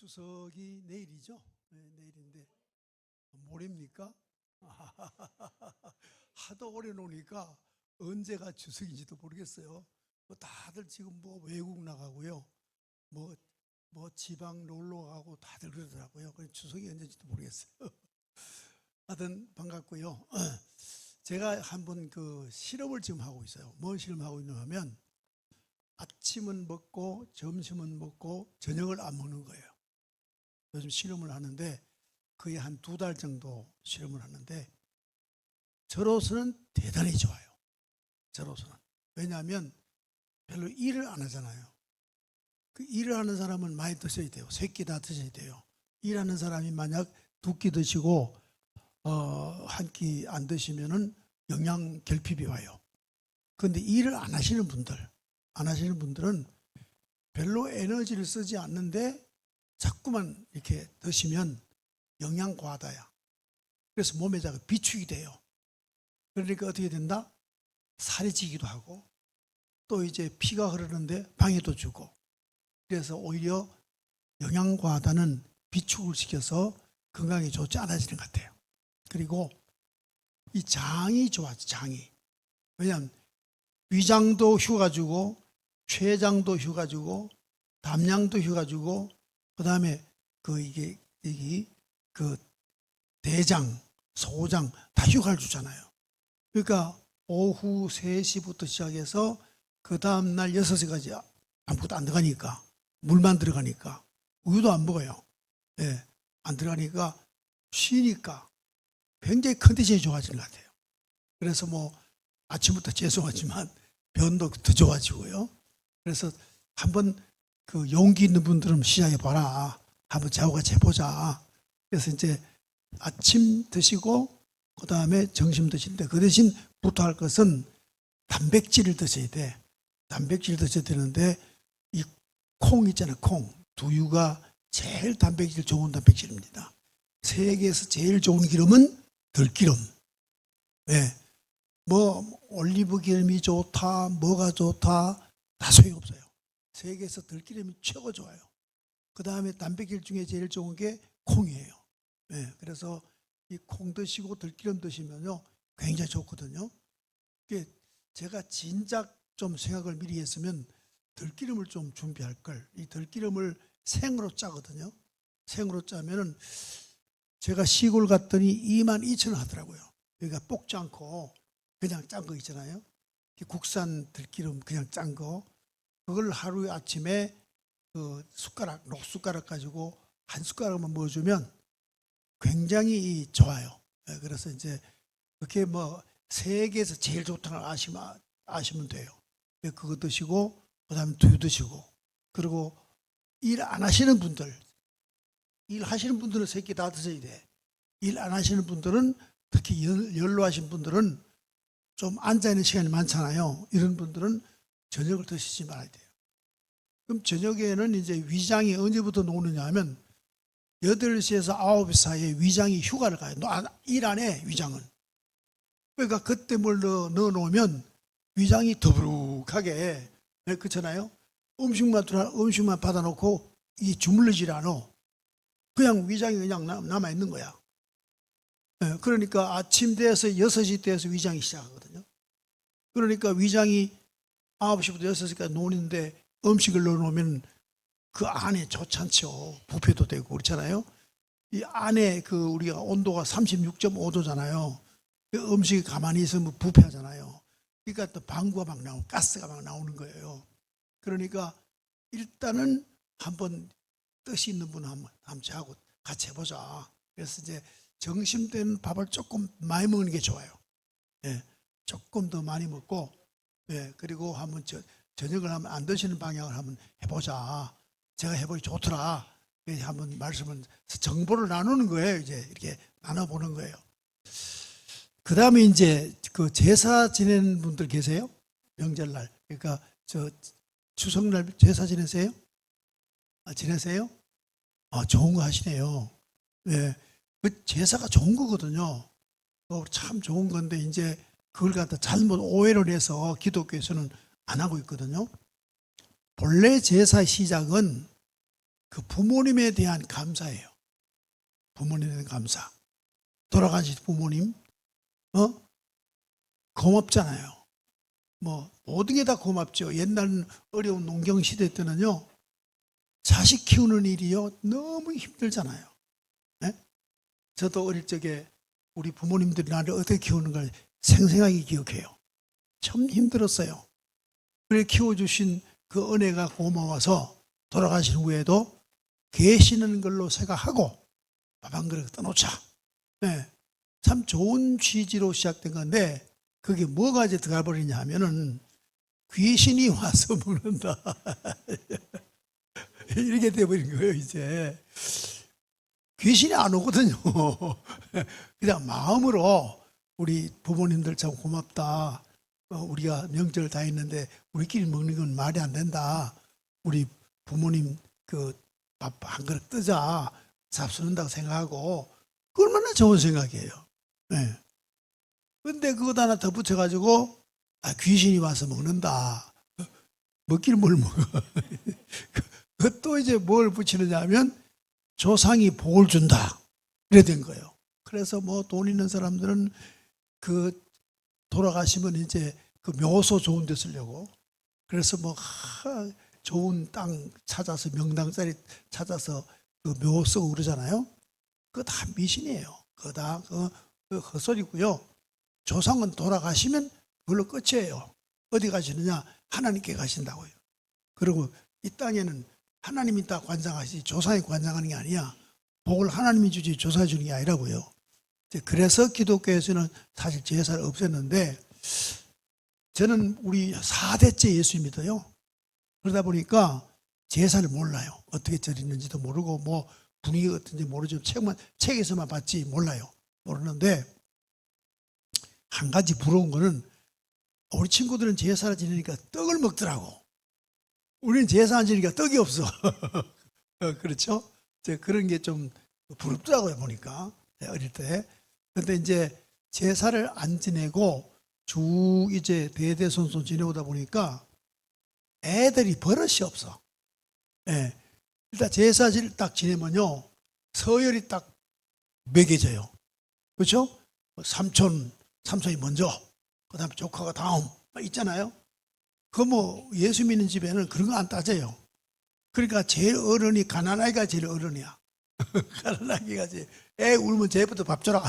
추석이 내일이죠. 네, 내일인데 모레입니까? 하도 오래 노니까 언제가 추석인지도 모르겠어요. 뭐 다들 지금 뭐 외국 나가고요. 뭐, 뭐 지방 놀러 가고 다들 그러더라고요. 그래서 추석이 언제인지도 모르겠어요. 하여튼 반갑고요. 제가 한번 그 실험을 지금 하고 있어요. 뭘 실험하고 있냐 하면 아침은 먹고 점심은 먹고 저녁을 안 먹는 거예요. 요즘 실험을 하는데 거의 한 2달 정도 실험을 하는데 저로서는 대단히 좋아요. 저로서는. 왜냐하면 별로 일을 안 하잖아요. 그 일을 하는 사람은 많이 드셔야 돼요. 3끼 다 드셔야 돼요. 일하는 사람이 만약 2끼 드시고 한 끼 안 드시면은 영양 결핍이 와요. 그런데 일을 안 하시는 분들은 별로 에너지를 쓰지 않는데 자꾸만 이렇게 드시면 영양 과다야. 그래서 몸에다가 비축이 돼요. 그러니까 어떻게 된다? 살이 찌기도 하고 또 이제 피가 흐르는데 방해도 주고 그래서 오히려 영양 과다는 비축을 시켜서 건강에 좋지 않아지는 것 같아요. 그리고 이 장이 좋아져, 장이. 왜냐하면 위장도 휴가 주고 췌장도 휴가 주고 담양도 휴가 주고 그다음에 그 대장, 소장 다 휴가를 주잖아요. 그러니까 오후 3시부터 시작해서 그 다음 날 6시까지 아무것도 안 들어가니까 물만 들어가니까 우유도 안 먹어요. 예, 안 들어가니까 쉬니까 굉장히 컨디션이 좋아지는 것 같아요. 그래서 뭐 아침부터 죄송하지만 변도 더 좋아지고요. 그래서 한번 그 용기 있는 분들은 시작해 봐라. 한번 저하고 같이 해보자. 그래서 이제 아침 드시고 그 다음에 점심 드시는데 그 대신 부탁할 것은 단백질을 드셔야 돼. 단백질 드셔야 되는데 이 콩 있잖아요. 콩. 두유가 제일 단백질 좋은 단백질입니다. 세계에서 제일 좋은 기름은 들기름. 네. 뭐 올리브 기름이 좋다, 뭐가 좋다 다 소용없어요. 세계에서 들기름이 최고 좋아요. 그 다음에 단백질 중에 제일 좋은 게 콩이에요. 네. 그래서 이 콩 드시고 들기름 드시면요 굉장히 좋거든요. 제가 진작 좀 생각을 미리 했으면 들기름을 좀 준비할 걸. 이 들기름을 생으로 짜거든요. 생으로 짜면은 제가 시골 갔더니 22,000원 하더라고요. 그러니까 볶지 않고 그냥 짠 거 있잖아요. 국산 들기름 그냥 짠 거. 그걸 하루에 아침에 그 숟가락, 녹숟가락 가지고 한 숟가락만 먹어주면 굉장히 좋아요. 그래서 이제 그렇게 뭐 세계에서 제일 좋다는 걸 아시면 돼요. 그거 드시고 그다음에 두유 드시고 그리고 일 안 하시는 분들, 일 하시는 분들은 3끼 다 드셔야 돼. 일 안 하시는 분들은 특히 연로하신 분들은 좀 앉아있는 시간이 많잖아요. 이런 분들은 저녁을 드시지 말아야 돼요. 그럼 저녁에는 이제 위장이 언제부터 노느냐 하면 8시에서 9시 사이에 위장이 휴가를 가요. 일 안 해, 위장은. 그러니까 그때 뭘 넣어 놓으면 위장이 더부룩하게, 그렇잖아요. 음식만 받아놓고 이 주물르질 않아. 그냥 위장이 그냥 남아있는 거야. 그러니까 아침 돼서 6시 돼서 위장이 시작하거든요. 그러니까 위장이 9시부터 6시까지 노는데 음식을 넣어 놓으면 그 안에 좋지 않죠. 부패도 되고 그렇잖아요. 이 안에 그 우리가 온도가 36.5도잖아요. 그 음식이 가만히 있으면 부패하잖아요. 그러니까 또 방구가 막 나오고 가스가 막 나오는 거예요. 그러니까 일단은 한번 뜻이 있는 분 한번 저하고 같이 해보자. 그래서 이제 점심 때는 밥을 조금 많이 먹는 게 좋아요. 예, 조금 더 많이 먹고, 예, 그리고 한번 저녁을 한번 안 드시는 방향을 한번 해보자. 제가 해보기 좋더라. 한번 말씀을 정보를 나누는 거예요. 이제 이렇게 나눠보는 거예요. 그 다음에 이제 그 제사 지내는 분들 계세요? 명절날. 그러니까 추석날 제사 지내세요? 지내세요? 좋은 거 하시네요. 네. 그 제사가 좋은 거거든요. 참 좋은 건데 이제 그걸 갖다 잘못 오해를 해서 기독교에서는 안 하고 있거든요. 본래 제사 시작은 그 부모님에 대한 감사예요. 부모님에 대한 감사. 돌아가신 부모님, 고맙잖아요. 뭐 모든 게 다 고맙죠. 옛날 어려운 농경 시대 때는요, 자식 키우는 일이요 너무 힘들잖아요. 네? 저도 어릴 적에 우리 부모님들이 나를 어떻게 키우는 걸 생생하게 기억해요. 참 힘들었어요. 그래 키워주신 그 은혜가 고마워서 돌아가신 후에도 계시는 걸로 생각하고 밥 한 그릇 떠놓자. 네. 참 좋은 취지로 시작된 건데 그게 뭐가 이제 들어가 버리냐 하면은 귀신이 와서 먹는다. 이렇게 돼버린 거예요. 이제 귀신이 안 오거든요. 그냥 마음으로 우리 부모님들 참 고맙다. 우리가 명절 다 했는데 우리끼리 먹는 건 말이 안 된다. 우리 부모님 그 밥 한 그릇 뜨자. 잡수는다고 생각하고 그 얼마나 좋은 생각이에요. 네. 근데 그것 하나 더 붙여가지고 귀신이 와서 먹는다. 먹기를 뭘 먹어. 그것도 이제 뭘 붙이느냐 하면 조상이 복을 준다. 이래 된 거예요. 그래서 뭐 돈 있는 사람들은 그 돌아가시면 이제 그 묘소 좋은 데 쓰려고 그래서 뭐 좋은 땅 찾아서 명당 자리 찾아서 그 묘 쓰고 그러잖아요. 그거 다 미신이에요. 그거 다 그 헛소리고요. 조상은 돌아가시면 그걸로 끝이에요. 어디 가시느냐? 하나님께 가신다고요. 그리고 이 땅에는 하나님이 다 관장하시지 조상이 관장하는 게 아니야. 복을 하나님이 주지 조상이 주는 게 아니라고요. 그래서 기독교에서는 사실 제사를 없앴는데 저는 우리 4대째 예수 믿어요. 그러다 보니까 제사를 몰라요. 어떻게 드리는지도 모르고 뭐 분위기가 어떤지 모르죠. 책에서만 봤지 몰라요. 모르는데 한 가지 부러운 거는 우리 친구들은 제사를 지내니까 떡을 먹더라고. 우리는 제사 안 지니까 떡이 없어. 그렇죠? 그런 게 좀 부럽더라고요, 보니까. 어릴 때. 근데 이제 제사를 안 지내고 쭉 이제 대대손손 지내오다 보니까 애들이 버릇이 없어. 예. 일단 제사를 딱 지내면요, 서열이 딱 매겨져요. 그렇죠? 삼촌이 먼저, 그 다음에 조카가 다음, 있잖아요. 그 뭐 예수 믿는 집에는 그런 거 안 따져요. 그러니까 제일 어른이 가난하기가 제일 어른이야. 가난하기가 제일 애 울면 쟤부터 밥 줘라.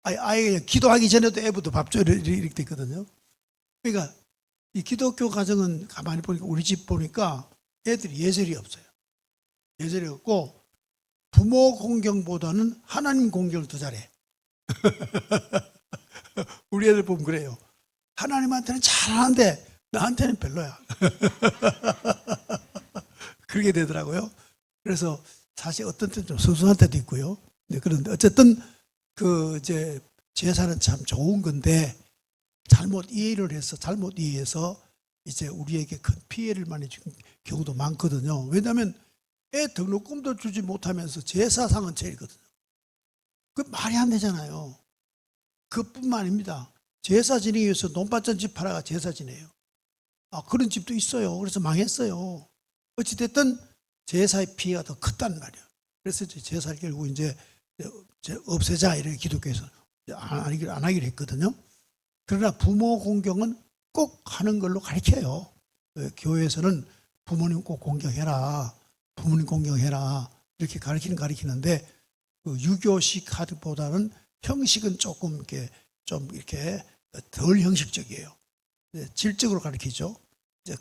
아예 기도하기 전에도 애부터 밥 줘 이렇게 됐거든요. 그러니까 이 기독교 가정은 가만히 보니까 우리 집 보니까 애들이 예절이 없어요. 예절이 없고 부모 공경보다는 하나님 공경을 더 잘해. 우리 애들 보면 그래요. 하나님한테는 잘하는데 나한테는 별로야. 그렇게 되더라고요. 그래서 사실 어떤 때는 좀 순수한 때도 있고요. 그런데 어쨌든 그 이제 제사는 참 좋은 건데 잘못 이해해서 이제 우리에게 큰 피해를 많이 준 경우도 많거든요. 왜냐하면 애 등록금도 주지 못하면서 제사상은 제일거든요. 그 말이 안 되잖아요. 그뿐만 아닙니다. 제사 지내기 위해서 논밭전 집 팔아가 제사 지내요. 그런 집도 있어요. 그래서 망했어요. 어찌됐든 제사의 피해가 더 컸단 말이에요. 그래서 제사를 결국 이제 없애자 이렇게 기독교에서 안 하기로 했거든요. 그러나 부모 공경은 꼭 하는 걸로 가르쳐요. 교회에서는 부모님 꼭 공경해라. 부모님 공경해라. 이렇게 가르치는데 그 유교식 하드보다는 형식은 조금 이렇게 좀 이렇게 덜 형식적이에요. 질적으로 가르치죠.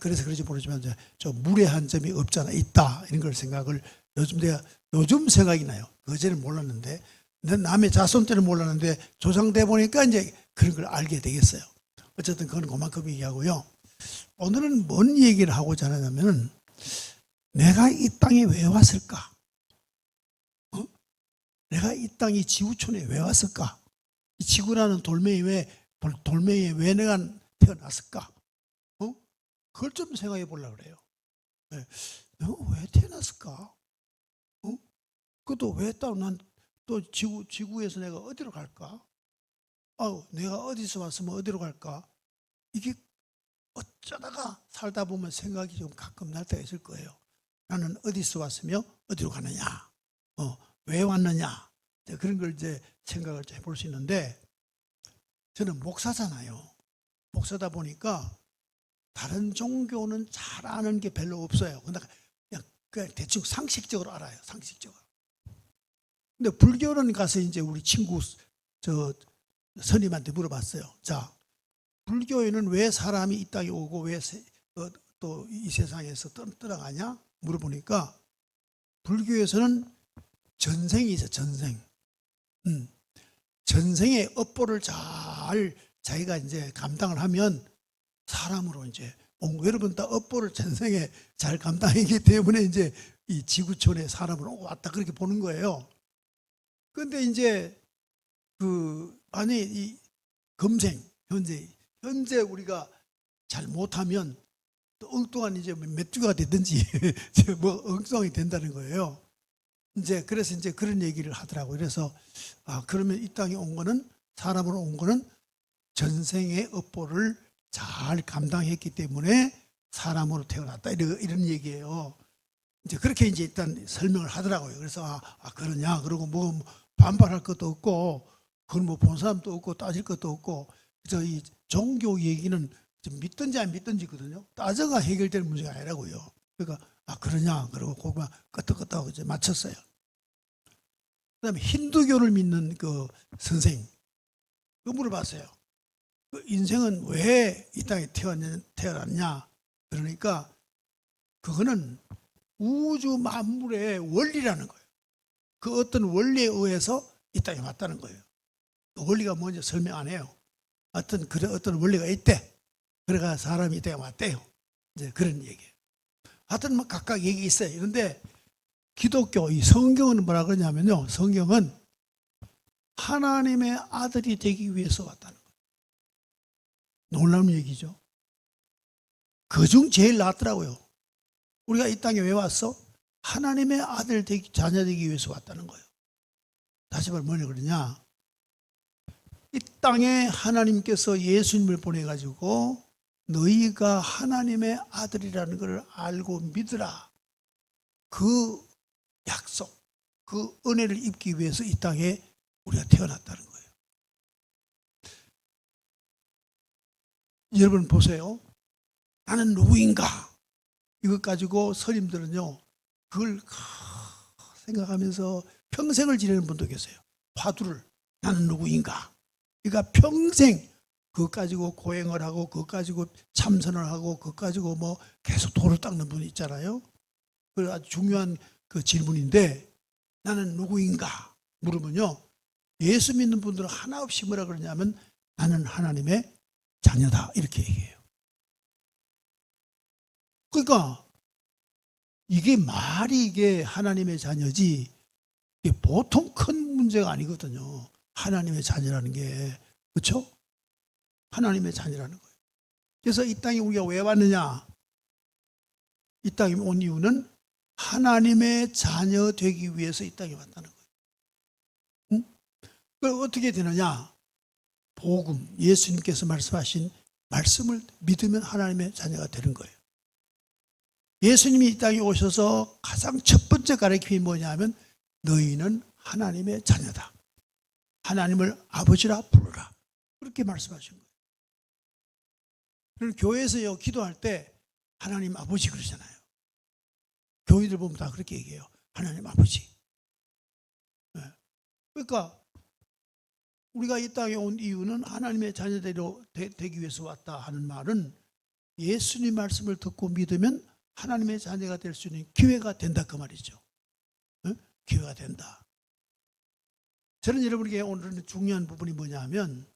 그래서 그런지 모르지만 좀 무례한 점이 없잖아 있다 이런 걸 생각을 요즘 생각이 나요. 그전에는 몰랐는데 남의 자손 때는 몰랐는데 조상돼 보니까 이제 그런 걸 알게 되겠어요. 어쨌든 그건 그만큼 얘기하고요. 오늘은 뭔 얘기를 하고자 하냐면은 내가 이 땅에 왜 왔을까? 내가 이 땅 이 지구촌에 왜 왔을까? 이 지구라는 돌멩이에 왜 내가 태어났을까? 그걸 좀 생각해 보려고 그래요. 내가 왜 태어났을까? 그것도 왜 또 지구에서 내가 어디로 갈까? 내가 어디서 왔으면 어디로 갈까? 이게 어쩌다가 살다 보면 생각이 좀 가끔 날 때가 있을 거예요. 나는 어디서 왔으며 어디로 가느냐, 왜 왔느냐, 그런 걸 이제 생각을 해볼 수 있는데, 저는 목사잖아요. 목사다 보니까 다른 종교는 잘 아는 게 별로 없어요. 그냥 대충 상식적으로 알아요. 상식적으로. 근데 불교는 가서 이제 우리 친구 선임한테 물어봤어요. 자, 불교에는 왜 사람이 이 땅에 오고 왜 또 이 세상에서 떠나가냐 물어보니까, 불교에서는 전생이죠. 전생. 전생의 업보를 잘 자기가 이제 감당을 하면 사람으로 이제 여러분 다 업보를 전생에 잘 감당했기 때문에 이제 이 지구촌에 사람으로 왔다, 그렇게 보는 거예요. 그런데 이제 아니 이 금생 현재 우리가 잘 못하면 또 엉뚱한 이제 몇 주가 되든지 뭐 엉뚱하게 된다는 거예요. 그래서 이제 그런 얘기를 하더라고요. 그래서 그러면 이 땅에 온 거는, 사람으로 온 거는 전생의 업보를 잘 감당했기 때문에 사람으로 태어났다, 이런 얘기예요. 이제 그렇게 이제 일단 설명을 하더라고요. 그래서 그러냐, 그러고 뭐 반발할 것도 없고, 그건 뭐 본 사람도 없고 따질 것도 없고, 그래서 이 종교 얘기는 믿든지 안 믿든지거든요. 따져가 해결될 문제가 아니라고요. 그러니까 그러냐, 그러고 그만 끄떡끄떡하고 이제 맞췄어요. 그다음에 힌두교를 믿는 그 선생, 그 물어봤어요. 그 인생은 왜 이 땅에 태어났냐? 그러니까 그거는 우주 만물의 원리라는 거예요. 그 어떤 원리에 의해서 이 땅에 왔다는 거예요. 그 원리가 뭔지 설명 안 해요. 어떤 원리가 있대. 그래가 사람이 이 땅에 왔대요. 이제 그런 얘기예요. 하여튼 뭐 각각 얘기 있어요. 그런데 기독교 이 성경은 뭐라 그러냐면요, 성경은 하나님의 아들이 되기 위해서 왔다는 거예요. 놀라운 얘기죠. 그중 제일 낫더라고요. 우리가 이 땅에 왜 왔어? 하나님의 자녀 되기 위해서 왔다는 거예요. 다시 말해 뭐냐 그러냐, 이 땅에 하나님께서 예수님을 보내가지고 너희가 하나님의 아들이라는 걸 알고 믿으라, 그 약속, 그 은혜를 입기 위해서 이 땅에 우리가 태어났다는 거예요. 여러분 보세요. 나는 누구인가? 이것 가지고 스님들은요, 그걸 생각하면서 평생을 지내는 분도 계세요. 화두를, 나는 누구인가? 그러니까 평생 그것 가지고 고행을 하고, 그것 가지고 참선을 하고, 그것 가지고 뭐 계속 도를 닦는 분이 있잖아요. 그 아주 중요한 그 질문인데, 나는 누구인가 물으면요, 예수 믿는 분들은 하나 없이 뭐라 그러냐면 나는 하나님의 자녀다, 이렇게 얘기해요. 그러니까 이게 하나님의 자녀지, 이게 보통 큰 문제가 아니거든요. 하나님의 자녀라는 게. 그렇죠? 하나님의 자녀라는 거예요. 그래서 이 땅에 우리가 왜 왔느냐? 이 땅에 온 이유는 하나님의 자녀 되기 위해서 이 땅에 왔다는 거예요. 응? 그럼 어떻게 되느냐? 복음, 예수님께서 말씀하신 말씀을 믿으면 하나님의 자녀가 되는 거예요. 예수님이 이 땅에 오셔서 가장 첫 번째 가르침이 뭐냐면 너희는 하나님의 자녀다. 하나님을 아버지라 부르라. 그렇게 말씀하신 거예요. 그럼 교회에서 기도할 때 하나님 아버지 그러잖아요. 교회들 보면 다 그렇게 얘기해요. 하나님 아버지. 네. 그러니까 우리가 이 땅에 온 이유는 하나님의 자녀대로 되기 위해서 왔다 하는 말은 예수님 말씀을 듣고 믿으면 하나님의 자녀가 될 수 있는 기회가 된다, 그 말이죠. 네? 기회가 된다. 저는 여러분에게 오늘 중요한 부분이 뭐냐면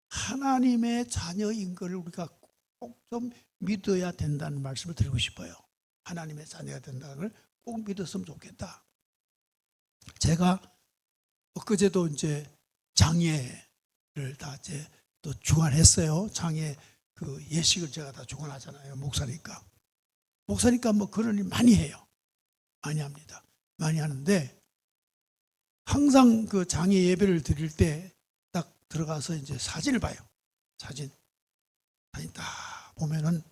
하나님의 자녀인 걸 우리가 꼭 좀 믿어야 된다는 말씀을 드리고 싶어요. 하나님의 자녀가 된다는 걸 꼭 믿었으면 좋겠다. 제가 엊그제도 이제 장례를 다 이제 또 주관했어요. 장례 그 예식을 제가 다 주관하잖아요. 목사니까 뭐 그런 일 많이 해요. 많이 합니다. 많이 하는데 항상 그 장례 예배를 드릴 때 딱 들어가서 이제 사진을 봐요. 사진 딱 보면은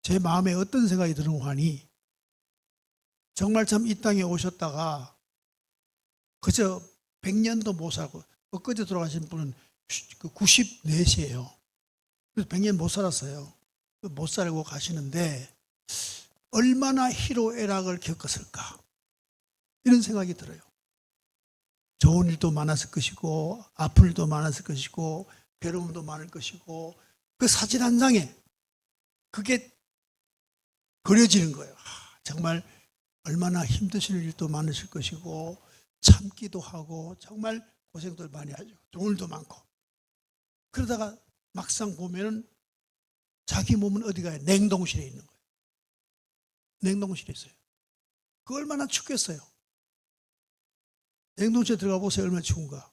제 마음에 어떤 생각이 드는 거 하니, 정말 참 이 땅에 오셨다가 그저 100년도 못 살고, 엊그제 돌아가신 분은 94세예요. 그래서 100년 못 살았어요. 못 살고 가시는데 얼마나 희로애락을 겪었을까, 이런 생각이 들어요. 좋은 일도 많았을 것이고 아픈 일도 많았을 것이고 괴로움도 많을 것이고, 그 사진 한 장에 그게 그려지는 거예요. 정말 얼마나 힘드신 일도 많으실 것이고 참기도 하고 정말 고생들 많이 하죠. 좋은 일도 많고. 그러다가 막상 보면은 자기 몸은 어디 가요? 냉동실에 있는 거예요. 냉동실에 있어요. 그 얼마나 춥겠어요. 냉동실에 들어가 보세요. 얼마나 추운가.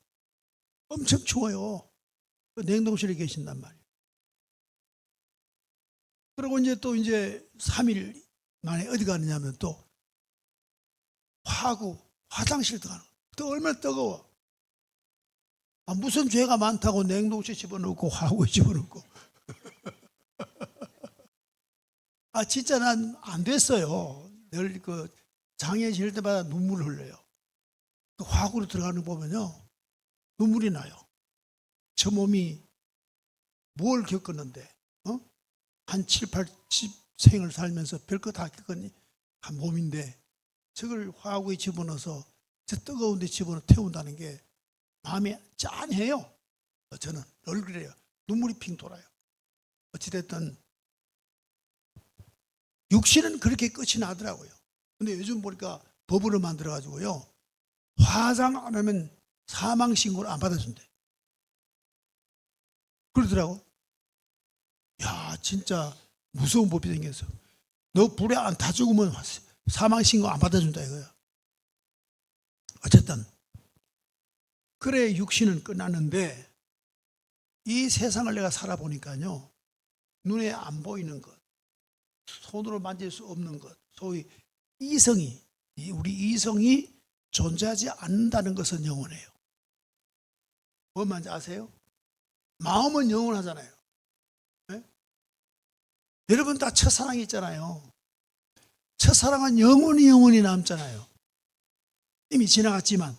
엄청 추워요. 그 냉동실에 계신단 말이에요. 그리고 이제 또 이제 3일 만에 어디 가느냐면 또 화장실 들어가는 거예요. 또 얼마나 뜨거워. 무슨 죄가 많다고 냉동실 집어넣고 화구에 집어넣고. 진짜 난 안 됐어요. 늘 그 장애 지낼 때마다 눈물을 흘려요. 그 화구로 들어가는 거 보면요, 눈물이 나요. 저 몸이 뭘 겪었는데, 한 7, 80생을 살면서 별거 다 겪은 한 몸인데 저걸 화구에 집어넣어서 저 뜨거운 데 집어넣어 태운다는 게 마음이 짠해요. 저는 늘 그래요. 눈물이 핑 돌아요. 어찌됐든 육신은 그렇게 끝이 나더라고요. 근데 요즘 보니까 법으로 만들어가지고요, 화장 안 하면 사망신고를 안 받아준대. 그러더라고. 야, 진짜 무서운 법이 생겼어. 너 불에 안 타 죽으면 사망신고 안 받아준다 이거야. 어쨌든 그래, 육신은 끝났는데 이 세상을 내가 살아보니까요, 눈에 안 보이는 것, 손으로 만질 수 없는 것, 소위 이성이, 우리 이성이 존재하지 않는다는 것은 영원해요. 뭔 말인지 아세요? 마음은 영원하잖아요. 네? 여러분 다 첫사랑이 있잖아요. 첫사랑은 영원히 남잖아요. 이미 지나갔지만,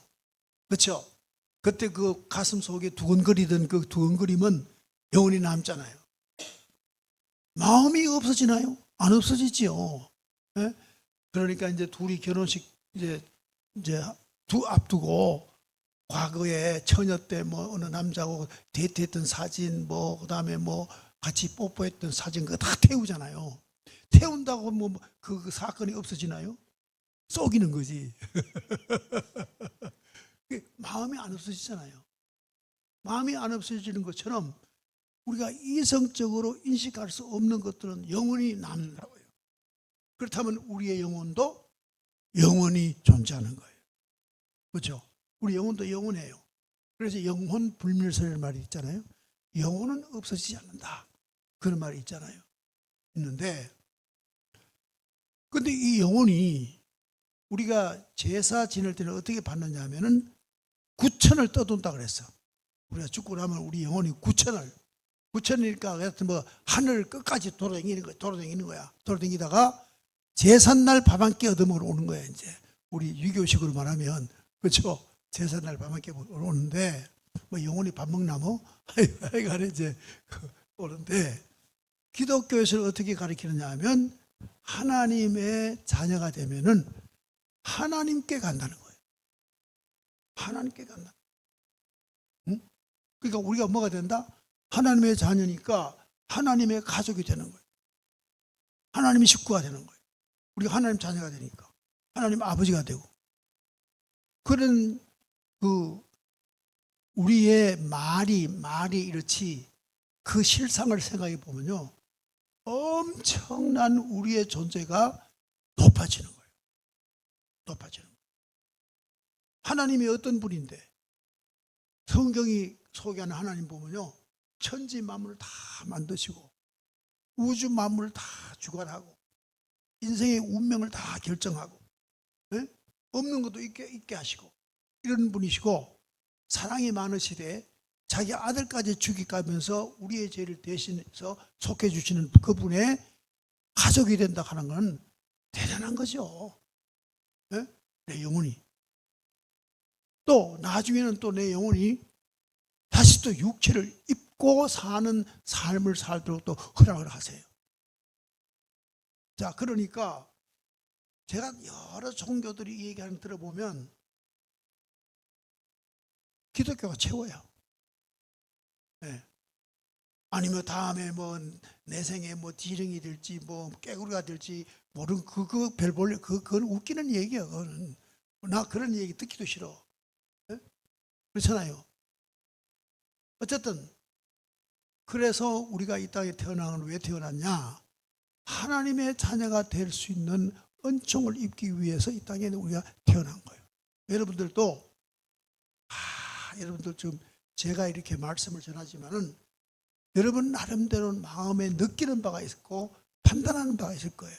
그렇죠? 그때 그 가슴 속에 두근거리던 그 두근거림은 영원히 남잖아요. 마음이 없어지나요? 안 없어지지요. 네? 그러니까 이제 둘이 결혼식 이제 앞두고 과거에 처녀 때 뭐 어느 남자하고 데이트했던 사진, 뭐 그다음에 뭐 같이 뽀뽀했던 사진, 그거 다 태우잖아요. 태운다고 뭐 그 사건이 없어지나요? 속이는 거지. 마음이 안 없어지잖아요. 마음이 안 없어지는 것처럼 우리가 이성적으로 인식할 수 없는 것들은 영원히 남는다고요. 그렇다면 우리의 영혼도 영원히 존재하는 거예요. 그렇죠? 우리 영혼도 영원해요. 그래서 영혼 불멸설이라는 말이 있잖아요. 영혼은 없어지지 않는다, 그런 말이 있잖아요. 있는데, 근데 이 영혼이 우리가 제사 지낼 때는 어떻게 받느냐 하면은 구천을 떠돈다 그랬어. 우리가 죽고 나면 우리 영혼이 구천이니까 하여튼 뭐 하늘 끝까지 돌아다니는 거야. 돌아다니다가 제삿날 밥 한 끼 얻어먹으러 오는 거야. 이제 우리 유교식으로 말하면, 그렇죠? 제삿날 밥 한 끼 오는데, 뭐 영혼이 밥 먹나 뭐 하여간 이제 오는데, 기독교에서는 어떻게 가르치느냐 하면 하나님의 자녀가 되면은 하나님께 간다는 거예요. 하나님께 간다. 응? 그러니까 우리가 뭐가 된다? 하나님의 자녀니까 하나님의 가족이 되는 거예요. 하나님의 식구가 되는 거예요. 우리가 하나님 자녀가 되니까 하나님 아버지가 되고. 그런 우리의 말이 이렇지 그 실상을 생각해 보면요, 엄청난 우리의 존재가 높아지는 거예요. 높아지는 거예요. 하나님이 어떤 분인데, 성경이 소개하는 하나님 보면요, 천지 만물을 다 만드시고 우주 만물을 다 주관하고 인생의 운명을 다 결정하고, 네? 없는 것도 있게 하시고, 이런 분이시고, 사랑이 많으시되 자기 아들까지 죽이가면서 우리의 죄를 대신해서 속해 주시는 그분의 가족이 된다 하는 건 대단한 거죠. 예? 내 영혼이. 또 나중에는 또 내 영혼이 다시 또 육체를 입고 사는 삶을 살도록 또 허락을 하세요. 자, 그러니까 제가 여러 종교들이 얘기하는 거 들어보면 기독교가 최고예요. 네. 아니면 다음에 뭐 내 생에 뭐 지령이 될지 뭐 깨구리가 될지 모르는 그거 별 볼래 그건 웃기는 얘기야. 그거는 나 그런 얘기 듣기도 싫어. 네? 그렇잖아요. 어쨌든 그래서 우리가 이 땅에 태어난 건 왜 태어났냐? 하나님의 자녀가 될 수 있는 은총을 입기 위해서 이 땅에 우리가 태어난 거예요. 여러분들도 여러분들 지금 제가 이렇게 말씀을 전하지만은 여러분 나름대로 마음에 느끼는 바가 있고 판단하는 바가 있을 거예요.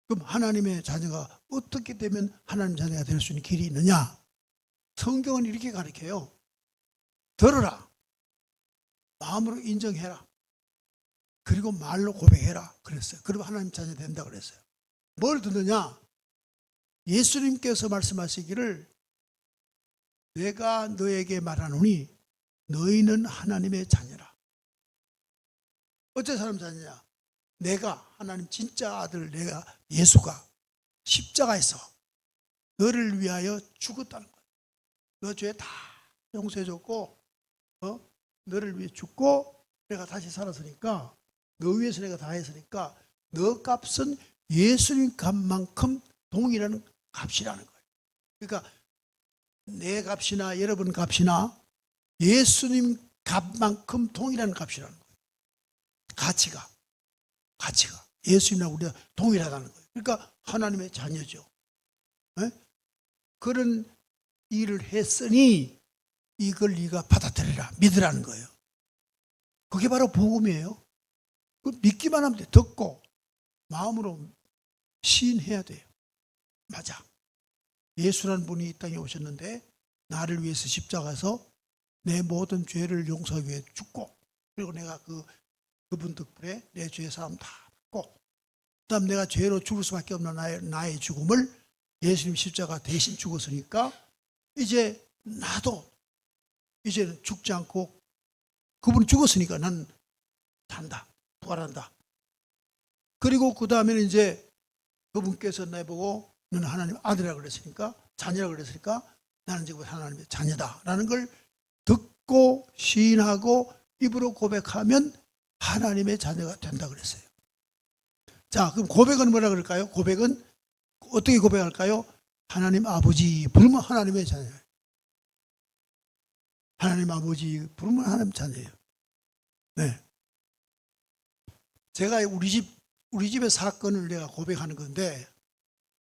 그럼 하나님의 자녀가 어떻게 되면 하나님 자녀가 될 수 있는 길이 있느냐? 성경은 이렇게 가르쳐요. 들어라. 마음으로 인정해라. 그리고 말로 고백해라. 그랬어요. 그러면 하나님 자녀 된다 그랬어요. 뭘 듣느냐? 예수님께서 말씀하시기를 내가 너에게 말하노니 너희는 하나님의 자녀라. 어째 사람 자녀냐? 내가 하나님 진짜 아들 내가 예수가 십자가에서 너를 위하여 죽었다는 거야. 너 죄 다 용서해줬고 너를 위해 죽고 내가 다시 살았으니까 너 위해서 내가 다 했으니까 너 값은 예수님 값만큼 동일한 값이라는 거예요. 그러니까 내 값이나 여러분 값이나 예수님 값만큼 동일한 값이라는 거예요. 가치가 예수님이랑 우리가 동일하다는 거예요. 그러니까 하나님의 자녀죠. 네? 그런 일을 했으니 이걸 네가 받아들여라, 믿으라는 거예요. 그게 바로 복음이에요. 믿기만 하면 돼. 듣고 마음으로 시인해야 돼요. 맞아. 예수라는 분이 이 땅에 오셨는데 나를 위해서 십자가에서 내 모든 죄를 용서하기 위해 죽고 그리고 내가 그분 덕분에 내 죄의 사함 다 받고 그다음 내가 죄로 죽을 수밖에 없는 나의 죽음을 예수님 십자가 대신 죽었으니까 이제 나도 이제는 죽지 않고 그분이 죽었으니까 난 산다. 부활한다. 그리고 그 다음에는 이제 그분께서 나보고 너는 하나님 아들이라고 그랬으니까 자녀라고 그랬으니까 나는 지금 하나님의 자녀다라는 걸 듣고 시인하고 입으로 고백하면 하나님의 자녀가 된다 그랬어요. 자, 그럼 고백은 뭐라 그럴까요? 고백은 어떻게 고백할까요? 하나님 아버지 부르면 하나님의 자녀예요. 하나님 아버지 부르면 하나님 자녀예요. 네. 제가 우리 집의 사건을 내가 고백하는 건데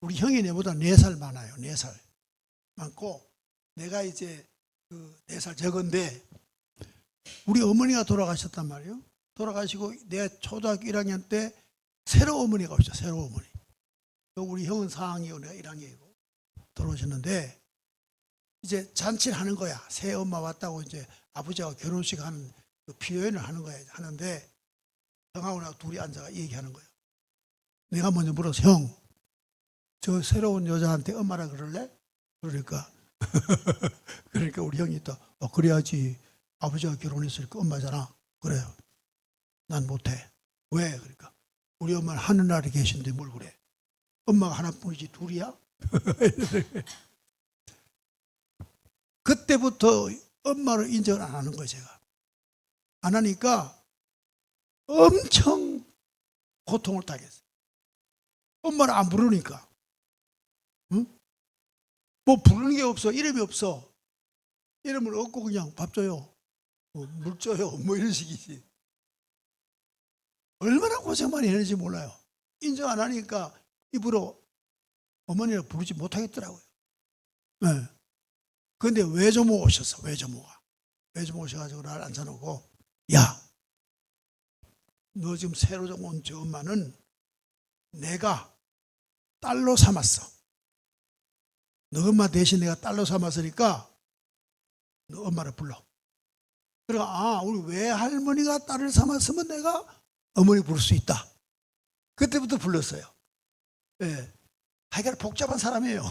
우리 형이 내보다 4살 많아요. 4살 많고 내가 이제 4살 적은데 우리 어머니가 돌아가셨단 말이에요. 돌아가시고 내가 초등학교 1학년 때 새로 어머니가 오셨어요. 새로 어머니. 우리 형은 4학년이고 내가 1학년이고 돌아오셨는데 이제 잔치를 하는 거야. 새 엄마 왔다고 이제 아버지하고 결혼식 하는 피요연을 하는 거야. 하는데 형하고 나하고 둘이 앉아가 얘기하는 거예요. 내가 먼저 물어서 형, 저 새로운 여자한테 엄마라 그럴래? 그러니까 그러니까 우리 형이 또 그래야지 아버지가 결혼했으니까 엄마잖아. 그래요. 난 못해. 왜? 그러니까 우리 엄마는 하늘나라에 계신데 뭘 그래? 엄마가 하나뿐이지 둘이야? 그때부터 엄마를 인정을 안 하는 거예요. 제가 안 하니까 엄청 고통을 당했어요. 엄마를 안 부르니까. 응? 뭐 부르는 게 없어. 이름이 없어. 이름을 얻고 그냥 밥 줘요. 물 줘요. 뭐 이런 식이지. 얼마나 고생 많이 했는지 몰라요. 인정 안 하니까 입으로 어머니를 부르지 못하겠더라고요. 네. 그런데 외조모 오셨어. 외조모가. 외조모 오셔가지고 나를 앉혀놓고 야, 너 지금 새로 온 저 엄마는 내가 딸로 삼았어. 너 엄마 대신 내가 딸로 삼았으니까 너 엄마를 불러. 그러니까 우리 외할머니가 딸을 삼았으면 내가 어머니 부를 수 있다. 그때부터 불렀어요. 네. 하여간 복잡한 사람이에요.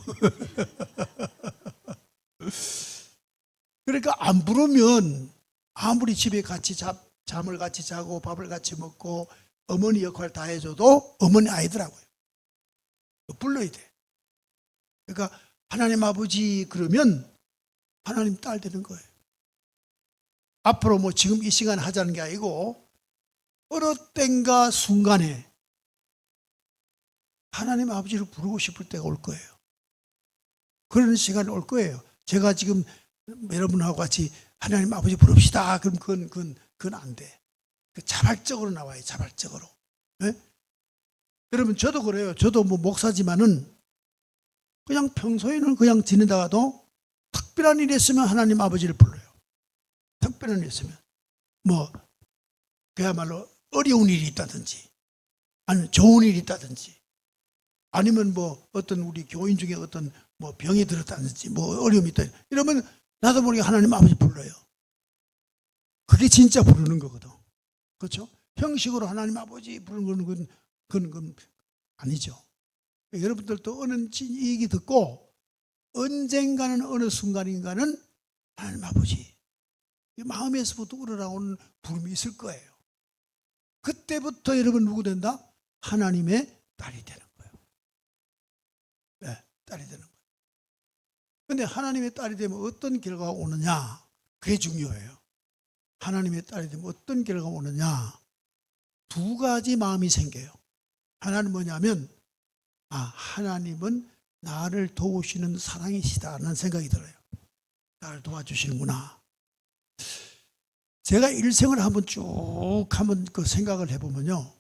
그러니까 안 부르면 아무리 집에 같이 잠을 같이 자고 밥을 같이 먹고 어머니 역할 다 해줘도 어머니 아니더라고요. 불러야 돼. 그러니까 하나님 아버지 그러면 하나님 딸 되는 거예요. 앞으로 뭐 지금 이 시간에 하자는 게 아니고 어느 땐가 순간에 하나님 아버지를 부르고 싶을 때가 올 거예요. 그런 시간이 올 거예요. 제가 지금 여러분하고 같이 하나님 아버지 부릅시다. 그럼 그건 안 돼. 자발적으로 나와요. 자발적으로. 네? 여러분 저도 그래요. 저도 뭐 목사지만은 그냥 평소에는 그냥 지내다가도 특별한 일이 있으면 하나님 아버지를 불러요. 특별한 일이 있으면 뭐 그야말로 어려운 일이 있다든지 아니면 좋은 일이 있다든지 아니면 뭐 어떤 우리 교인 중에 어떤 뭐 병이 들었다든지 뭐 어려움이 있다 이러면 나도 모르게 하나님 아버지 불러요. 그게 진짜 부르는 거거든. 그렇죠? 형식으로 하나님 아버지 부르는 건 아니죠. 여러분들도 어느 얘기 듣고 언젠가는 어느 순간인가는 하나님 아버지 마음에서부터 우러나오는 부름이 있을 거예요. 그때부터 여러분 누구 된다? 하나님의 딸이 되는 거예요. 네, 딸이 되는 거예요. 그런데 하나님의 딸이 되면 어떤 결과가 오느냐? 그게 중요해요. 하나님의 딸이 되면 어떤 결과가 오느냐? 두 가지 마음이 생겨요. 하나는 뭐냐면 하나님은 나를 도우시는 사랑이시다는 생각이 들어요. 나를 도와주시는구나. 제가 일생을 한번 쭉 한번 그 생각을 해보면요.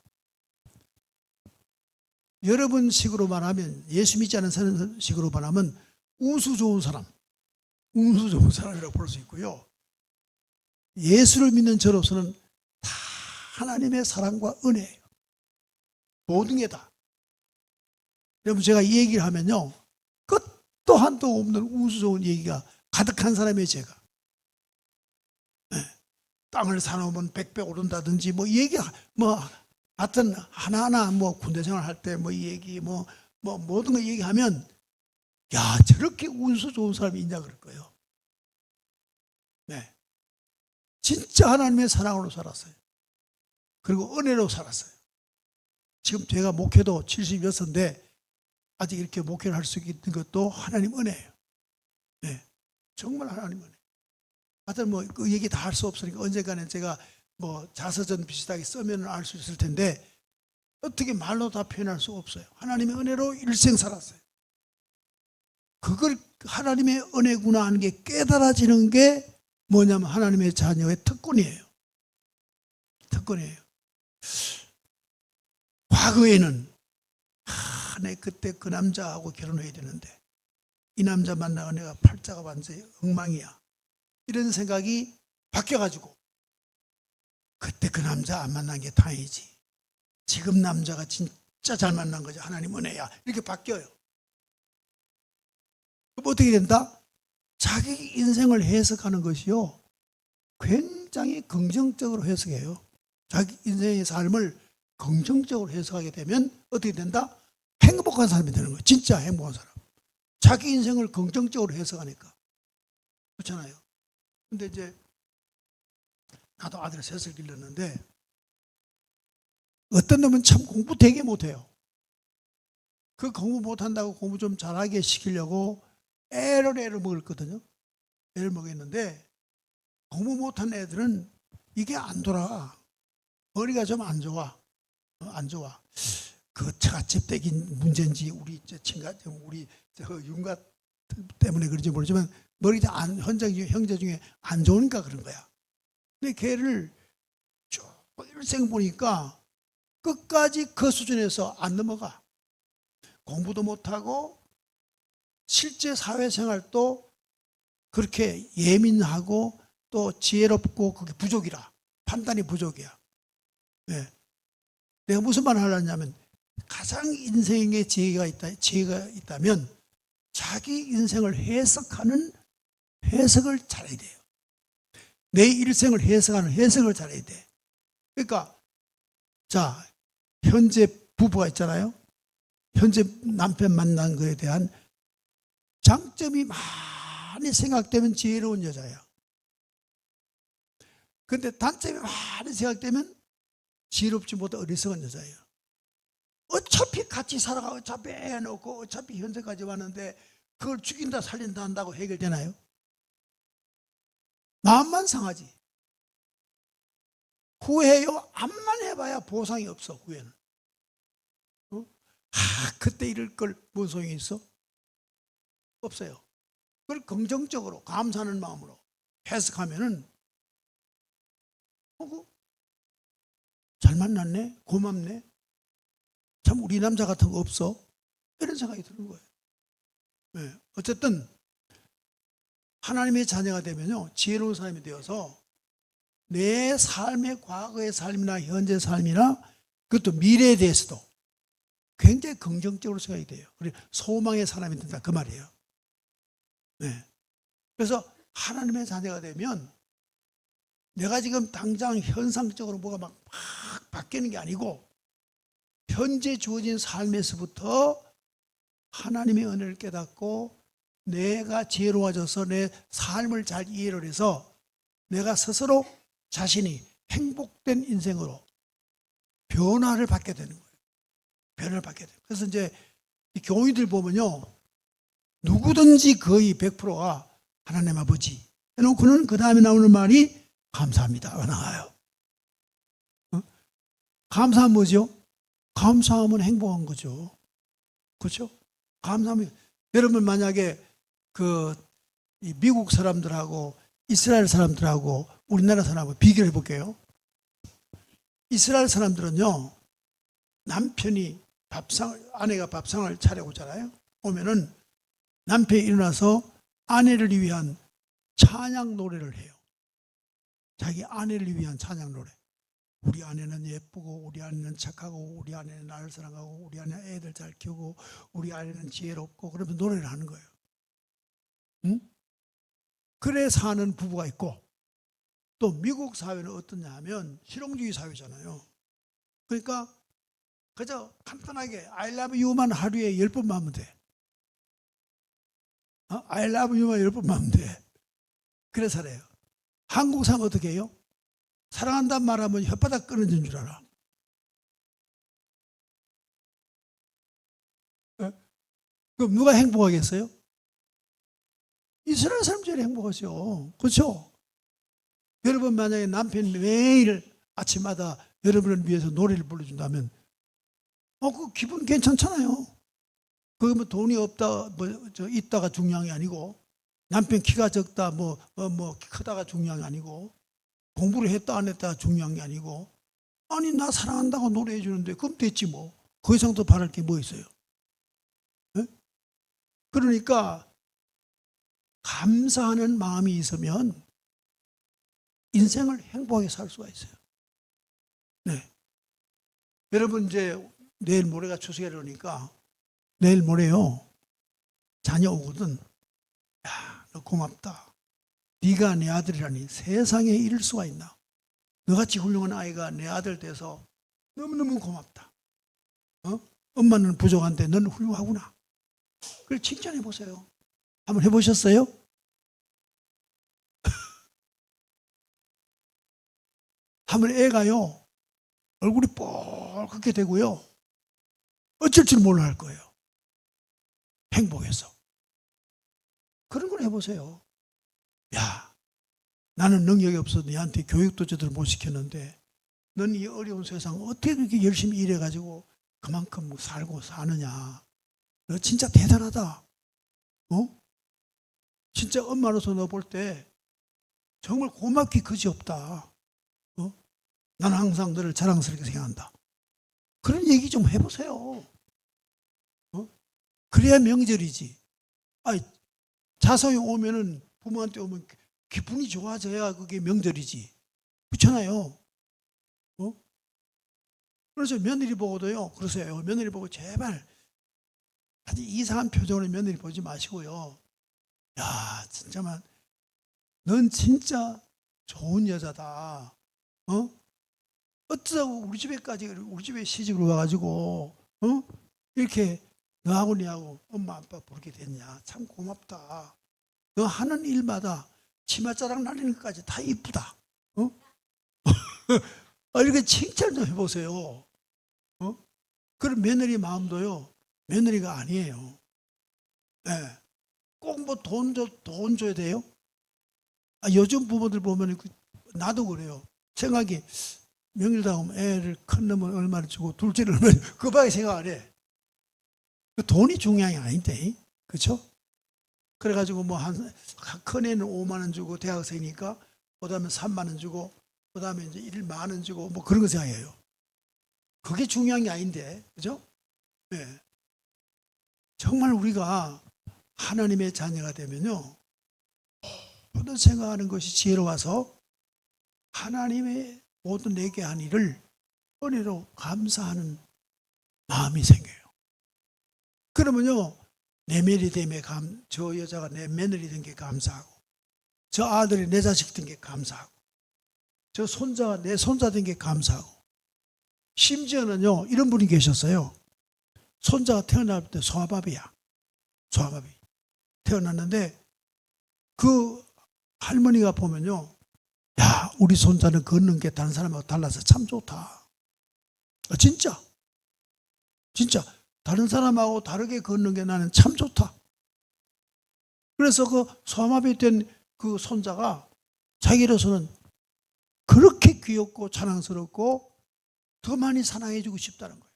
여러분 식으로 말하면 예수 믿지 않은 사람 식으로 말하면 운수 좋은 사람이라고 볼 수 있고요. 예수를 믿는 저로서는 다 하나님의 사랑과 은혜예요. 모든 게 다. 여러분 제가 이 얘기를 하면요. 끝도 한도 없는 운수 좋은 얘기가 가득한 사람이에요. 제가. 네. 땅을 사놓으면 100배 오른다든지 뭐 얘기 뭐 하여튼 하나하나 뭐 군대 생활할 때 뭐 얘기 뭐 모든 거 얘기하면 야 저렇게 운수 좋은 사람이 있냐 그럴 거예요. 네. 진짜 하나님의 사랑으로 살았어요. 그리고 은혜로 살았어요. 지금 제가 목회도 76인데 아직 이렇게 목회를 할 수 있는 것도 하나님 은혜예요. 네. 정말 하나님 은혜. 하여튼 뭐 그 얘기 다 할 수 없으니까 언젠가는 제가 뭐 자서전 비슷하게 쓰면 알 수 있을 텐데 어떻게 말로 다 표현할 수 없어요. 하나님의 은혜로 일생 살았어요. 그걸 하나님의 은혜구나 하는 게 깨달아지는 게 뭐냐면 하나님의 자녀의 특권이에요. 특권이에요. 과거에는 내 그때 그 남자하고 결혼해야 되는데 이 남자 만나고 내가 팔자가 완전히 엉망이야. 이런 생각이 바뀌어가지고 그때 그 남자 안 만난 게 다행이지. 지금 남자가 진짜 잘 만난 거지. 하나님 은혜야. 이렇게 바뀌어요. 그럼 어떻게 된다? 자기 인생을 해석하는 것이요. 굉장히 긍정적으로 해석해요. 자기 인생의 삶을 긍정적으로 해석하게 되면 어떻게 된다? 행복한 사람이 되는 거예요. 진짜 행복한 사람. 자기 인생을 긍정적으로 해석하니까. 그렇잖아요. 근데 이제 나도 아들 셋을 길렀는데 어떤 놈은 참 공부 되게 못해요. 그 공부 못한다고 공부 좀 잘하게 시키려고 애를 먹었거든요. 애를 먹였는데 공부 못한 애들은 이게 안 돌아가. 머리가 좀 안 좋아. 안 좋아. 그 처갓집댁인 문제인지 우리 우리 윤가 때문에 그런지 모르지만 머리가 형제 중에 안 좋으니까 그런 거야. 근데 걔를 쭉 일생 보니까 끝까지 그 수준에서 안 넘어가. 공부도 못하고 실제 사회생활도 그렇게 예민하고 또 지혜롭고 그게 부족이라. 판단이 부족이야. 네. 내가 무슨 말을 하려냐면 가장 인생에 지혜가 있다면 자기 인생을 해석을 잘해야 돼요. 내 일생을 해석하는 해석을 잘해야 돼. 그러니까 자 현재 부부가 있잖아요. 현재 남편 만난 거에 대한 장점이 많이 생각되면 지혜로운 여자야. 근데 단점이 많이 생각되면 지혜롭지 못한 어리석은 여자예요. 어차피 같이 살아가, 어차피 애 놓고 어차피 현재까지 왔는데 그걸 죽인다 살린다 한다고 해결되나요? 마음만 상하지. 후회요? 암만 해봐야 보상이 없어. 후회는. 그때 이럴 걸 뭔 소용이 있어? 없어요. 그걸 긍정적으로 감사하는 마음으로 해석하면은 잘 만났네, 고맙네, 참 우리 남자 같은 거 없어, 이런 생각이 드는 거예요. 네. 어쨌든 하나님의 자녀가 되면요, 지혜로운 사람이 되어서 내 삶의 과거의 삶이나 현재 삶이나 그것도 미래에 대해서도 굉장히 긍정적으로 생각이 돼요. 그래서 소망의 사람이 된다, 그 말이에요. 네. 그래서 하나님의 자녀가 되면 내가 지금 당장 현상적으로 뭐가 막 바뀌는 게 아니고 현재 주어진 삶에서부터 하나님의 은혜를 깨닫고 내가 지혜로워져서 내 삶을 잘 이해를 해서 내가 스스로 자신이 행복된 인생으로 변화를 받게 되는 거예요. 변화를 받게 돼요. 그래서 이제 교인들 보면요, 누구든지 거의 100%가 하나님 아버지 해놓고는 그 다음에 나오는 말이 감사합니다가 나와요. 감사하면 뭐죠? 감사하면 행복한 거죠. 그렇죠? 감사하면, 여러분 만약에 미국 사람들하고 이스라엘 사람들하고 우리나라 사람하고 비교를 해볼게요. 이스라엘 사람들은요, 남편이 아내가 밥상을 차려오잖아요. 오면은 남편이 일어나서 아내를 위한 찬양 노래를 해요. 자기 아내를 위한 찬양 노래. 우리 아내는 예쁘고, 우리 아내는 착하고, 우리 아내는 나를 사랑하고, 우리 아내는 애들 잘 키우고, 우리 아내는 지혜롭고, 그러면서 노래를 하는 거예요. 응? 그래 사는 부부가 있고, 또 미국 사회는 어떠냐 하면 실용주의 사회잖아요. 그러니까 그저 간단하게 I love you만 하루에 10번만 하면 돼. I love you만 10번만 하면 돼. 그래 살아요. 한국 사람 어떻게 해요? 사랑한다는 말하면 혓바닥 끊어진 줄 알아. 그럼 누가 행복하겠어요? 이스라엘 사람들이 행복하죠. 그렇죠? 여러분 만약에 남편이 매일 아침마다 여러분을 위해서 노래를 불러준다면 그 기분 괜찮잖아요. 그게 뭐 돈이 없다, 있다가 중요한 게 아니고, 남편 키가 적다, 크다가 중요한 게 아니고, 공부를 했다 안 했다 중요한 게 아니고, 아니 나 사랑한다고 노래해 주는데 그럼 됐지 뭐. 그 이상 더 바랄 게 뭐 있어요? 네? 그러니까 감사하는 마음이 있으면 인생을 행복하게 살 수가 있어요. 네. 여러분 이제 내일 모레가 추석이라 그러니까 내일 모레요, 자녀 오거든. 야, 너 고맙다. 네가 내 아들이라니 세상에 이럴 수가 있나. 너같이 훌륭한 아이가 내 아들 돼서 너무너무 고맙다. 엄마는 부족한데 너는 훌륭하구나. 그걸 칭찬해 보세요. 한번 해보셨어요? 한번 애가요, 얼굴이 뻘겋게 되고요, 어쩔 줄 몰라 할 거예요. 행복해서. 그런 걸 해보세요. 야, 나는 능력이 없어서 너한테 교육도 제대로 못 시켰는데 넌 이 어려운 세상 어떻게 그렇게 열심히 일해가지고 그만큼 살고 사느냐. 너 진짜 대단하다. 진짜 엄마로서 너 볼 때 정말 고맙기 그지없다. 나는 항상 너를 자랑스럽게 생각한다. 그런 얘기 좀 해보세요. 그래야 명절이지. 자성이 오면은, 부모한테 오면 기분이 좋아져야 그게 명절이지. 그렇잖아요. 그래서 며느리 보고도요, 그러세요. 며느리 보고 제발 아주 이상한 표정으로 며느리 보지 마시고요. 야, 진짜만, 넌 진짜 좋은 여자다. 어쩌다고 우리 집에 시집을 와가지고, 이렇게 너하고 니하고 엄마 아빠 부르게 됐냐, 참 고맙다. 너 하는 일마다 치맛자락 날리는 것까지 다 이쁘다. 이렇게 칭찬 좀 해보세요. 그런 며느리 마음도요, 며느리가 아니에요. 네. 꼭 뭐 돈 줘야 돼요? 요즘 부모들 보면 나도 그래요. 생각이 명일당 오면 애를 큰 놈은 얼마를 주고 둘째를 얼마를 주고 그밖에 생각 안 해. 돈이 중요한 게 아닌데, 그렇죠? 그래가지고 뭐 큰 애는 5만 원 주고 대학생이니까 그다음에 3만 원 주고 그다음에 이제 1만 원 주고 뭐 그런 거 생각해요. 그게 중요한 게 아닌데, 그죠? 네. 정말 우리가 하나님의 자녀가 되면요, 모든 생각하는 것이 지혜로워서 하나님의 모든 내게 한 일을 은혜로 감사하는 마음이 생겨요. 그러면요, 내 며느리 됨에 저 여자가 내 며느리 된 게 감사하고, 저 아들이 내 자식 된 게 감사하고, 저 손자가 내 손자 된 게 감사하고, 심지어는요, 이런 분이 계셨어요. 손자가 태어날 때 소아밥이야. 소아밥이. 태어났는데, 그 할머니가 보면요, 야, 우리 손자는 걷는 게 다른 사람하고 달라서 참 좋다. 진짜. 진짜. 다른 사람하고 다르게 걷는 게 나는 참 좋다. 그래서 그 소아마비 된 그 손자가 자기로서는 그렇게 귀엽고 자랑스럽고 더 많이 사랑해주고 싶다는 거예요.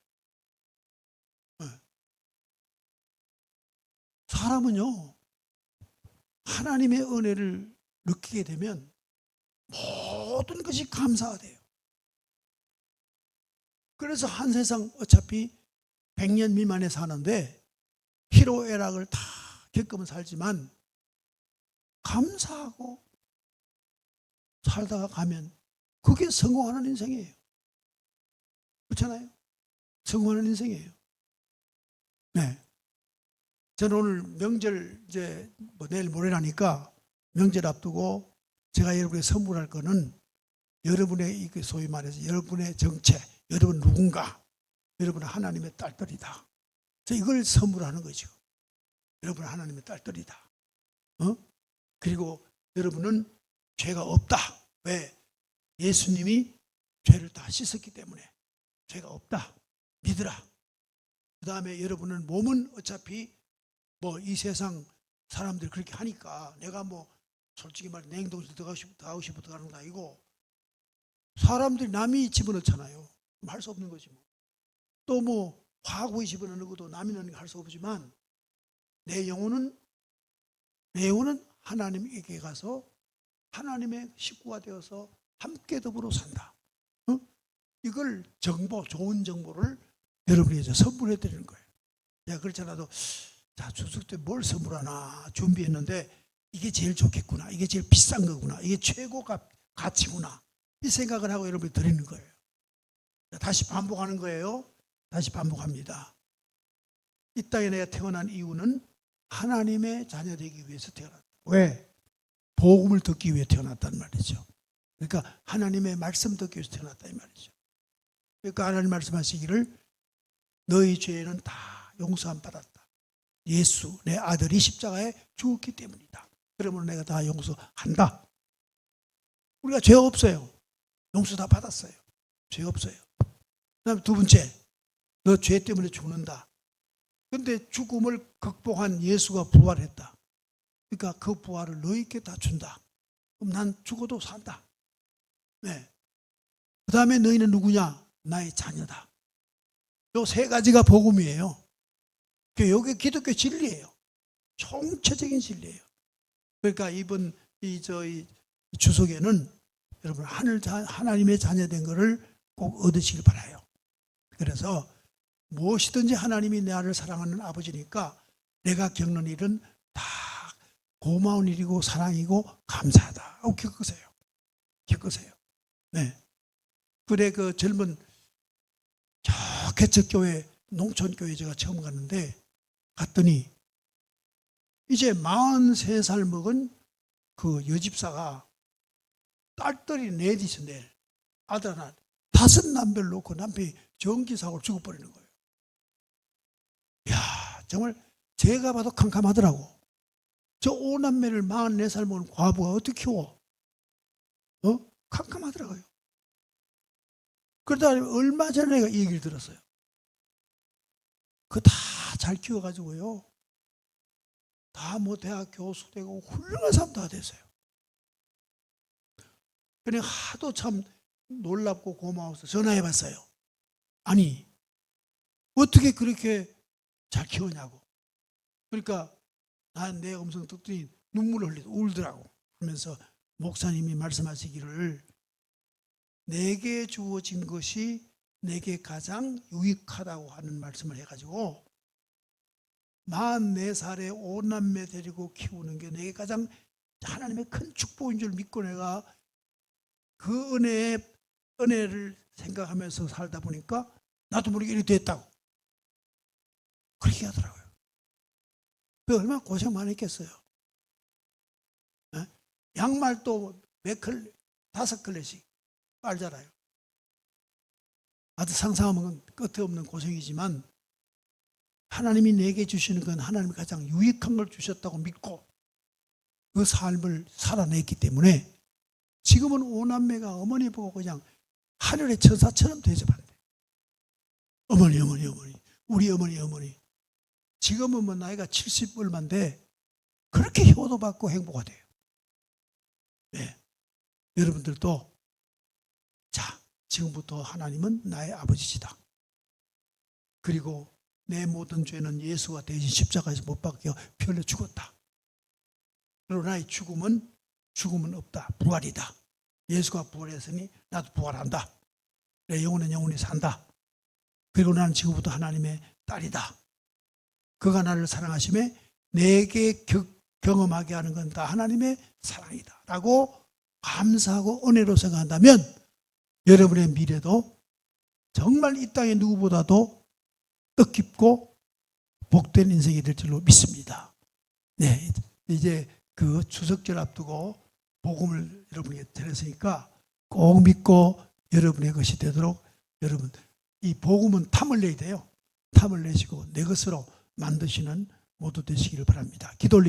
사람은요, 하나님의 은혜를 느끼게 되면 모든 것이 감사가 돼요. 그래서 한 세상 어차피 100년 미만에 사는데 희로애락을 다 겪으면 살지만 감사하고 살다가 가면 그게 성공하는 인생이에요. 그렇잖아요? 성공하는 인생이에요. 네. 저는 오늘 명절 이제 뭐 내일 모레라니까 명절 앞두고 제가 여러분에게 선물할 거는 여러분의 소위 말해서 여러분의 정체, 여러분 누군가, 여러분은 하나님의 딸들이다. 이걸 선물하는 거죠. 여러분은 하나님의 딸들이다. 그리고 여러분은 죄가 없다. 왜? 예수님이 죄를 다 씻었기 때문에 죄가 없다. 믿으라. 그 다음에 여러분은 몸은 어차피 뭐 이 세상 사람들이 그렇게 하니까 내가 뭐 솔직히 말해 냉동실 들어가고 싶어 들어가는 거 아니고 사람들이 남이 집어넣잖아요. 할 수 없는 거지 뭐. 또 뭐 화학구이 집어넣는 것도 남이 넣는 거 할 수 없지만 내 영혼은 하나님에게 가서 하나님의 식구가 되어서 함께 더불어 산다. 이걸 좋은 정보를 여러분에게 선물해 드리는 거예요. 내가 그렇지 않아도 자, 추석 때 뭘 선물하나 준비했는데 이게 제일 좋겠구나. 이게 제일 비싼 거구나. 이게 최고 가치구나. 이 생각을 하고 여러분이 드리는 거예요. 다시 반복하는 거예요. 다시 반복합니다. 이 땅에 내가 태어난 이유는 하나님의 자녀 되기 위해서 태어났다. 왜? 복음을 듣기 위해 태어났단 말이죠. 그러니까 하나님의 말씀 듣기 위해서 태어났다 이 말이죠. 그러니까 하나님 말씀하시기를 너희 죄는 다 용서함 받았다. 예수 내 아들이 십자가에 죽었기 때문이다. 그러면 내가 다 용서한다. 우리가 죄 없어요. 용서 다 받았어요. 죄 없어요. 그다음 두 번째, 너 죄 때문에 죽는다. 근데 죽음을 극복한 예수가 부활했다. 그러니까 그 부활을 너희께 다 준다. 그럼 난 죽어도 산다. 네. 그 다음에 너희는 누구냐? 나의 자녀다. 요 세 가지가 복음이에요. 이게 기독교 진리예요. 총체적인 진리예요. 그러니까 이번 저희 추석에는 여러분 하나님의 자녀된 것을 꼭 얻으시길 바라요. 그래서 무엇이든지 하나님이 나를 사랑하는 아버지니까 내가 겪는 일은 다 고마운 일이고 사랑이고 감사하다 하고 겪으세요. 겪으세요. 네. 그래 그 젊은 저 개척교회 농촌교회 제가 처음 갔는데 갔더니 이제 43살 먹은 그 여집사가 딸들이 넷이서 넷 아들 하나 5 남별 놓고 남편이 전기사고로 죽어버리는 거예요. 정말 제가 봐도 캄캄하더라고. 저 5남매를 44살 먹은 과부가 어떻게 키워? 캄캄하더라고요. 그러다 얼마 전에 내가 이 얘기를 들었어요. 그거 다 잘 키워가지고요. 다 뭐 대학 교수 되고 훌륭한 사람 다 됐어요. 그냥 하도 참 놀랍고 고마워서 전화해봤어요. 아니 어떻게 그렇게 잘 키우냐고. 그러니까 난 내 음성 듣더니 눈물을 흘리고 울더라고. 그러면서 목사님이 말씀하시기를 내게 주어진 것이 내게 가장 유익하다고 하는 말씀을 해가지고 44살에 5남매 데리고 키우는 게 내게 가장 하나님의 큰 축복인 줄 믿고 내가 그 은혜를 생각하면서 살다 보니까 나도 모르게 이렇게 됐다고 그렇게 하더라고요. 그 얼마나 고생 많이 했겠어요. 양말도 5클레씩 빨잖아요. 아주 상상하면 끝에 없는 고생이지만 하나님이 내게 주시는 건 하나님이 가장 유익한 걸 주셨다고 믿고 그 삶을 살아냈기 때문에 지금은 5남매가 어머니 보고 그냥 하늘의 천사처럼 대접한대. 어머니 우리 어머니 지금은 뭐 나이가 70 얼마인데 그렇게 효도받고 행복하대요. 네. 여러분들도 자 지금부터 하나님은 나의 아버지시다. 그리고 내 모든 죄는 예수가 대신 십자가에서 못 박혀 피 흘려 죽었다. 그리고 나의 죽음은 없다. 부활이다. 예수가 부활했으니 나도 부활한다. 내 영혼은 영원히 산다. 그리고 나는 지금부터 하나님의 딸이다. 그가 나를 사랑하심에 내게 경험하게 하는 건 다 하나님의 사랑이다 라고 감사하고 은혜로 생각한다면 여러분의 미래도 정말 이 땅의 누구보다도 뜻깊고 복된 인생이 될 줄로 믿습니다. 네, 이제 그 추석절 앞두고 복음을 여러분에게 전했으니까 꼭 믿고 여러분의 것이 되도록 여러분 이 복음은 탐을 내야 돼요. 탐을 내시고 내 것으로 만드시는 모두 되시기를 바랍니다. 기도 올리